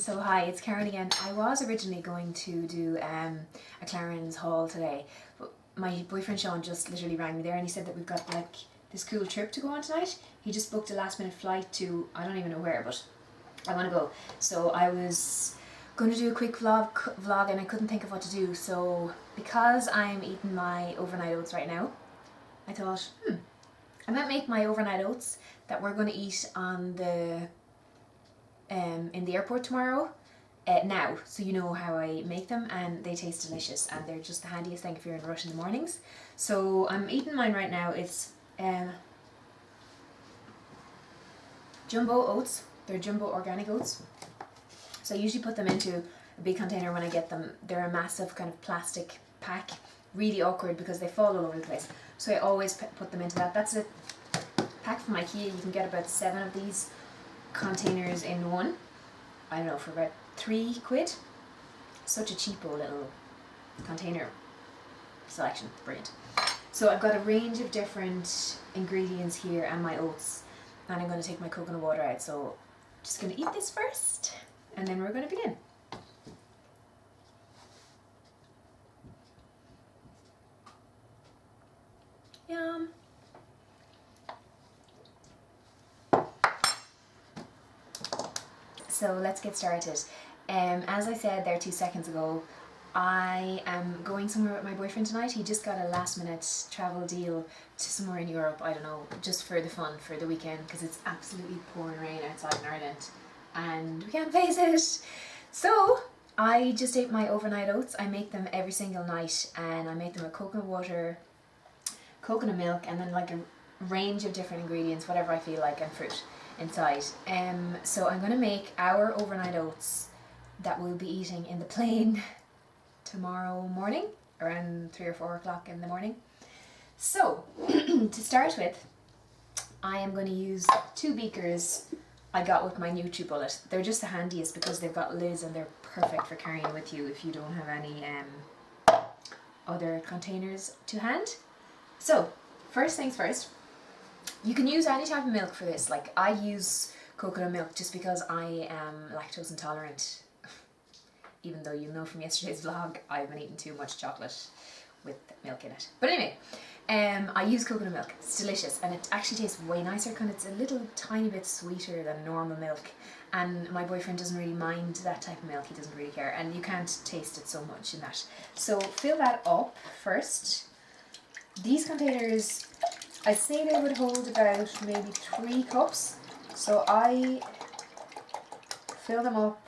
So hi, it's Karen again. I was originally going to do a Clarins haul today, but my boyfriend Sean just literally rang me there and he said that we've got like this cool trip to go on tonight. He just booked a last minute flight to, I don't even know where, but I want to go. So I was going to do a quick vlog and I couldn't think of what to do. So because I'm eating my overnight oats right now, I thought, I might make my overnight oats that we're going to eat on the in the airport tomorrow now, so you know how I make them, and they taste delicious and they're just the handiest thing if you're in a rush in the mornings. So I'm eating mine right now. It's jumbo oats. They're jumbo organic oats. So I usually put them into a big container when I get them. They're a massive kind of plastic pack, really awkward because they fall all over the place. So I always put them into that. That's a pack from IKEA. You can get about 7 of these containers in one, I don't know, for about £3. Such a cheapo little container selection, brilliant. So I've got a range of different ingredients here and my oats, and I'm going to take my coconut water out, so I'm just going to eat this first and then we're going to begin. Yum. So let's get started. As I said there 2 seconds ago, I am going somewhere with my boyfriend tonight. He just got a last minute travel deal to somewhere in Europe, I don't know, just for the fun, for the weekend, because it's absolutely pouring rain outside in Ireland and we can't face it. So I just ate my overnight oats. I make them every single night and I make them with coconut water, coconut milk, and then like a range of different ingredients, whatever I feel like, and fruit inside. So I'm going to make our overnight oats that we'll be eating in the plane tomorrow morning around 3 or 4 o'clock in the morning. So to start with, I am going to use 2 beakers I got with my NutriBullet. They're just the handiest because they've got lids and they're perfect for carrying with you if you don't have any other containers to hand. So first things first, you can use any type of milk for this. Like I use coconut milk just because I am lactose intolerant. Even though you know from yesterday's vlog, I've been eating too much chocolate with milk in it. But anyway, I use coconut milk. It's delicious and it actually tastes way nicer because it's a little tiny bit sweeter than normal milk. And my boyfriend doesn't really mind that type of milk. He doesn't really care, and you can't taste it so much in that. So fill that up first. These containers, I'd say they would hold about maybe 3 cups. So I fill them up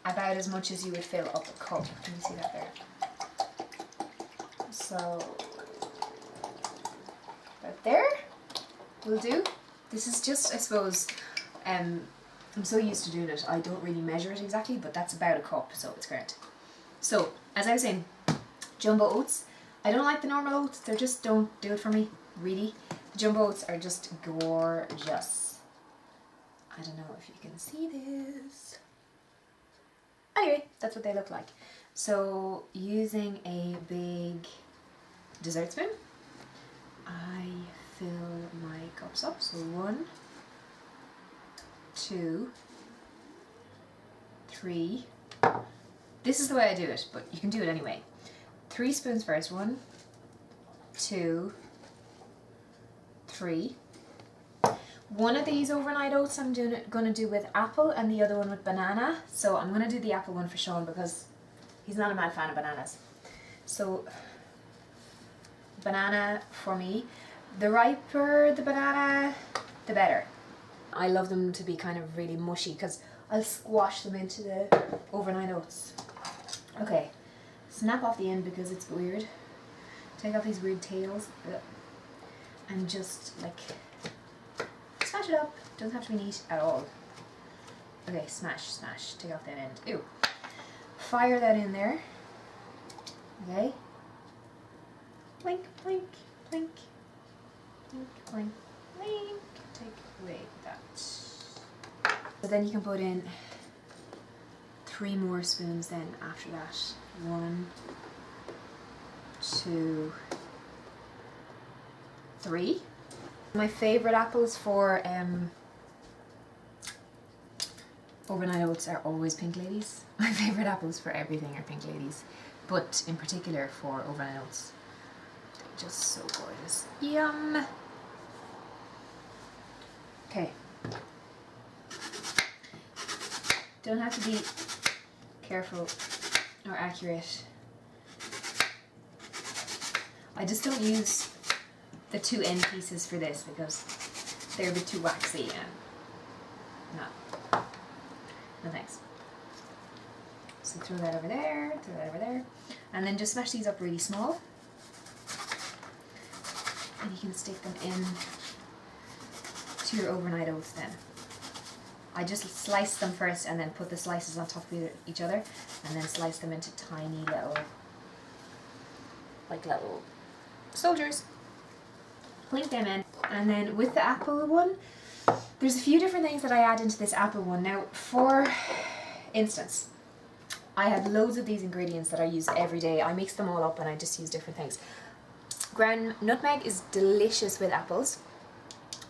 about as much as you would fill up a cup. Can you see that there? So about there will do. This is just, I suppose, I'm so used to doing it, I don't really measure it exactly, but that's about a cup, so it's great. So as I was saying, jumbo oats. I don't like the normal oats, they just don't do it for me, really. The jumbo oats are just gorgeous. I don't know if you can see this. Anyway, that's what they look like. So using a big dessert spoon, I fill my cups up. So 1, 2, 3. This is the way I do it, but you can do it anyway. 3 spoons first. 1, 2, 3. One of these overnight oats I'm gonna do with apple and the other one with banana. So I'm gonna do the apple one for Sean because he's not a mad fan of bananas. So banana for me. The riper the banana, the better. I love them to be kind of really mushy because I'll squash them into the overnight oats. Okay. Snap off the end because it's weird. Take off these weird tails and just like smash it up. Doesn't have to be neat at all. Okay, smash, smash. Take off that end. Ew. Fire that in there. Okay. Blink, blink, blink, blink, blink, blink. Take away that. So then you can put in 3 more spoons then after that. 1, 2, 3. My favourite apples for Overnight oats are always pink ladies. My favourite apples for everything are pink ladies, but in particular for overnight oats. They're just so gorgeous. Yum! Okay. Don't have to be careful or accurate. I just don't use the two end pieces for this because they're a bit too waxy and no thanks. So throw that over there, throw that over there, and then just smash these up really small, and you can stick them in to your overnight oats then. I just slice them first and then put the slices on top of each other and then slice them into tiny little, like little soldiers. Plink them in, and then with the apple one, there's a few different things that I add into this apple one. Now, for instance, I have loads of these ingredients that I use every day. I mix them all up and I just use different things. Ground nutmeg is delicious with apples.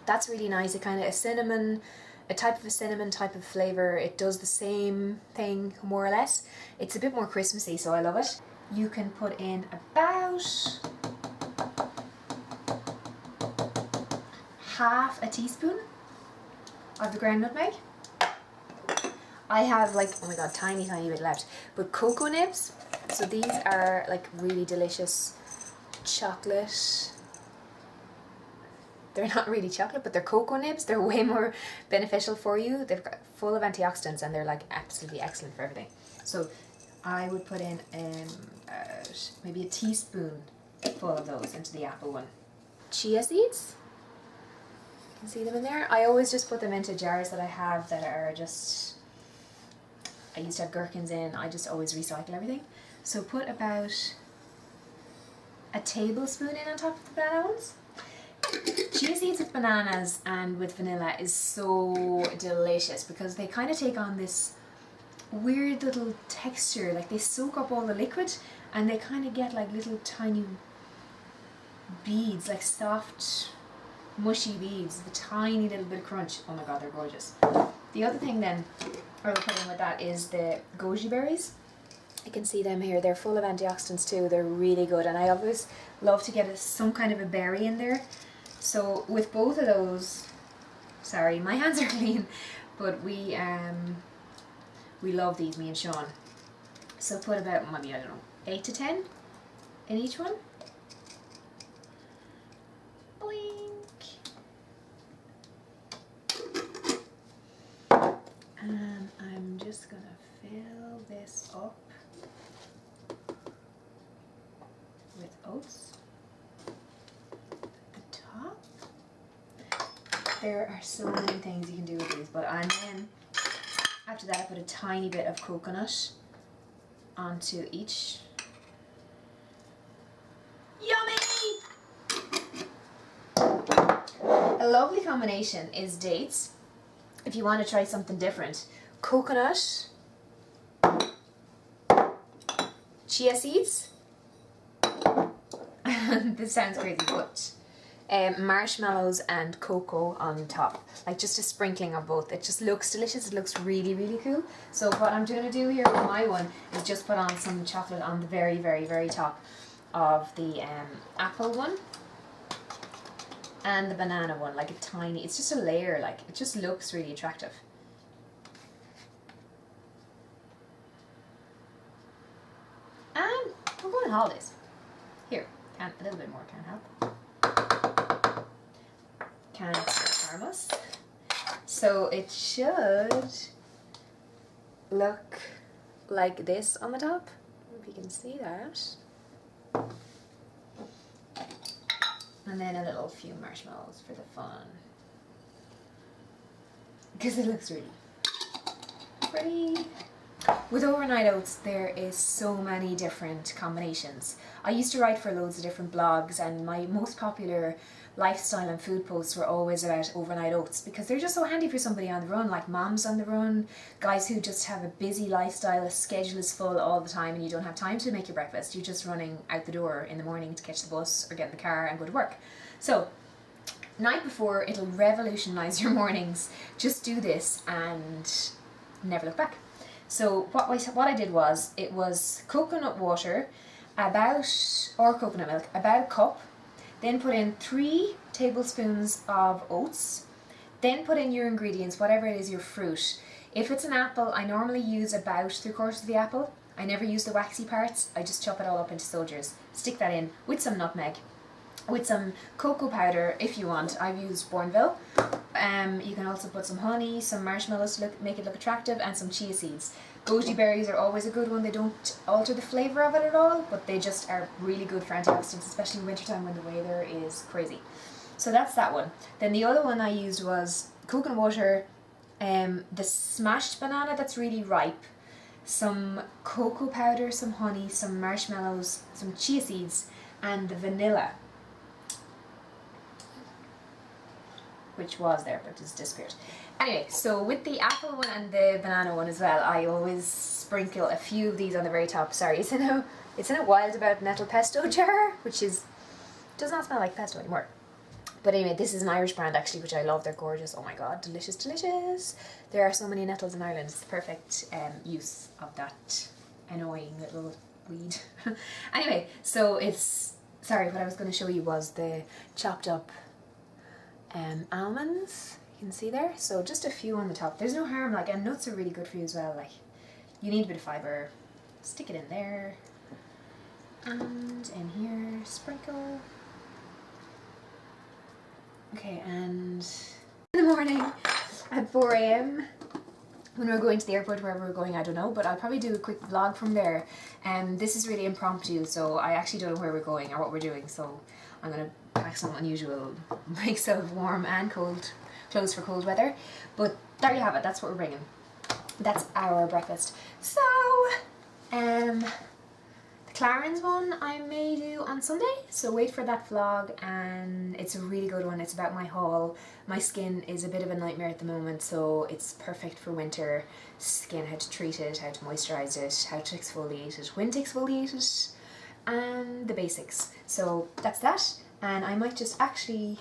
That's really nice. A kind of a type of a cinnamon type of flavour. It does the same thing more or less. It's a bit more Christmassy, so I love it. You can put in about half a teaspoon of the ground nutmeg. I have like, oh my god, tiny bit left. But cocoa nibs, so these are like really delicious chocolate. They're not really chocolate, but they're cocoa nibs. They're way more beneficial for you. They're full of antioxidants and they're like absolutely excellent for everything. So I would put in maybe a teaspoon full of those into the apple one. Chia seeds. You can see them in there. I always just put them into jars that I have that are just, I used to have gherkins in. I just always recycle everything. So put about a tablespoon in on top of the banana ones. Chia seeds with bananas and with vanilla is so delicious because they kind of take on this weird little texture, like they soak up all the liquid and they kind of get like little tiny beads, like soft mushy beads, the tiny little bit of crunch. Oh my god, they're gorgeous. The other thing then I will put in with that is the goji berries. You can see them here. They're full of antioxidants too. They're really good, and I always love to get some kind of a berry in there. So with both of those, sorry, my hands are clean, but we love these, me and Sean. So put about maybe, I don't know, 8 to 10 in each one. Blink. And I'm just gonna fill this up with oats. There are so many things you can do with these, but and then after that I put a tiny bit of coconut onto each. Yummy! A lovely combination is dates. If you want to try something different, coconut, chia seeds, this sounds crazy, but marshmallows and cocoa on top, like just a sprinkling of both. It just looks delicious. It looks really, really cool. So what I'm going to do here with my one is just put on some chocolate on the very, very, very top of the apple one and the banana one, like a tiny, it's just a layer, like it just looks really attractive. And we're going on holidays. Here, a little bit more can't help. Can't harm us. So it should look like this on the top, if you can see that. And then a little few marshmallows for the fun, because it looks really pretty. With overnight oats, there is so many different combinations. I used to write for loads of different blogs, and my most popular lifestyle and food posts were always about overnight oats because they're just so handy for somebody on the run, like moms on the run, guys who just have a busy lifestyle, a schedule is full all the time and you don't have time to make your breakfast. You're just running out the door in the morning to catch the bus or get in the car and go to work. So night before, it'll revolutionise your mornings. Just do this and never look back. So what I did was, it was coconut water, or coconut milk, about a cup, then put in 3 tablespoons of oats, then put in your ingredients, whatever it is, your fruit. If it's an apple, I normally use about 3/4 of the apple. I never use the waxy parts, I just chop it all up into soldiers. Stick that in with some nutmeg, with some cocoa powder if you want. I've used Bourneville. You can also put some honey, some marshmallows to make it look attractive, and some chia seeds. Goji berries are always a good one. They don't alter the flavour of it at all, but they just are really good for antioxidants, especially in wintertime when the weather is crazy. So that's that one. Then the other one I used was coconut water, the smashed banana that's really ripe, some cocoa powder, some honey, some marshmallows, some chia seeds, and the vanilla, which was there but just disappeared. Anyway, so with the apple one and the banana one as well, I always sprinkle a few of these on the very top. Sorry, it's in a Wild About nettle pesto jar, which does not smell like pesto anymore. But anyway, this is an Irish brand actually, which I love. They're gorgeous. Oh my god, delicious, delicious. There are so many nettles in Ireland. It's the perfect use of that annoying little weed. Anyway, so sorry, what I was going to show you was the chopped up almonds. You can see there. So just a few on the top. There's no harm, like, and nuts are really good for you as well. Like, you need a bit of fibre. Stick it in there. And in here, sprinkle. Okay, and in the morning at 4 a.m. when we're going to the airport, wherever we're going, I don't know, but I'll probably do a quick vlog from there. This is really impromptu, so I actually don't know where we're going or what we're doing, so I'm going to pack some unusual mix of warm and cold clothes for cold weather. But there you have it, that's what we're bringing. That's our breakfast. So, Clarence one I may do on Sunday, so wait for that vlog, and it's a really good one. It's about my haul. My skin is a bit of a nightmare at the moment, so it's perfect for winter skin, how to treat it, how to moisturise it, how to exfoliate it, when to exfoliate it, and the basics. So that's that, and I might just actually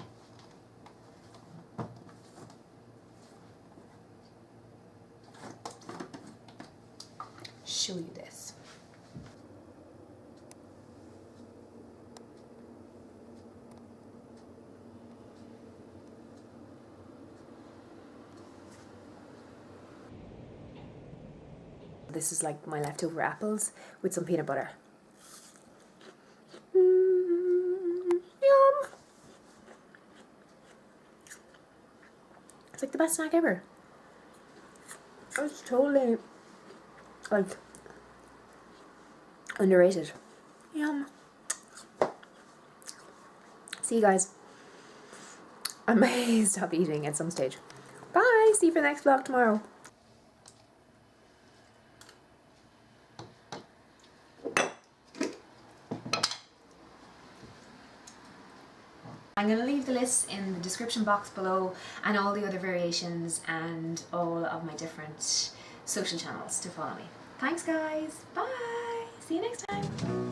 show you this. This is like my leftover apples with some peanut butter. Yum! It's like the best snack ever. It's totally like underrated. Yum. See you guys. I may stop eating at some stage. Bye! See you for the next vlog tomorrow. I'm going to leave the list in the description box below, and all the other variations and all of my different social channels to follow me. Thanks guys, bye, see you next time.